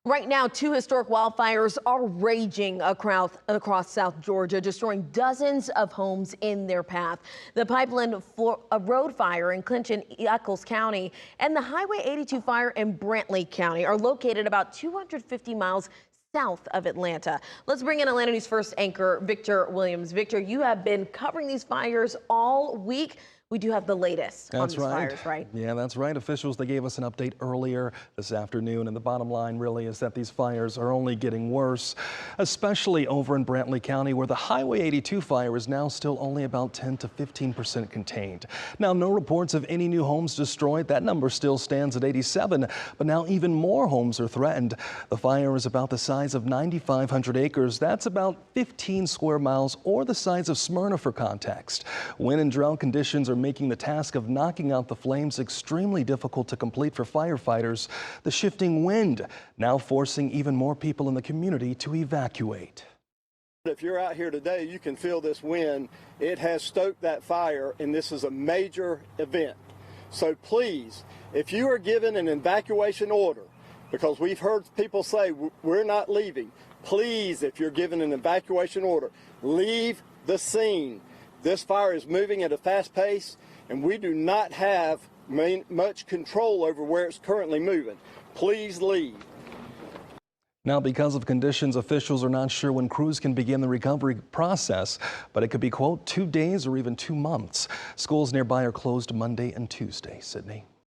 Right now, two historic wildfires are raging across South Georgia, destroying dozens of homes in their path. The Pipeline Road fire in Clinton-Eccles County and the Highway 82 fire in Brantley County are located about 250 miles south of Atlanta. Let's bring in Atlanta News First anchor Victor Williams. Victor, you have been covering these fires all week. We do have the latest on these fires, right? Yeah, that's right. Officials, they gave us an update earlier this afternoon, and the bottom line really is that these fires are only getting worse, especially over in Brantley County, where the Highway 82 fire is now still only about 10 to 15% contained. Now, no reports of any new homes destroyed. That number still stands at 87, but now even more homes are threatened. The fire is about the size of 9,500 acres. That's about 15 square miles, or the size of Smyrna for context. Wind and drought conditions are making the task of knocking out the flames extremely difficult to complete for firefighters. The shifting wind now forcing even more people in the community to evacuate. If you're out here today, you can feel this wind. It has stoked that fire, and this is a major event. So please, if you are given an evacuation order, because we've heard people say we're not leaving, please, if you're given an evacuation order, leave the scene. This fire is moving at a fast pace, and we do not have much control over where it's currently moving. Please leave. Now, because of conditions, officials are not sure when crews can begin the recovery process, but it could be, quote, 2 days or even 2 months. Schools nearby are closed Monday and Tuesday. Sydney.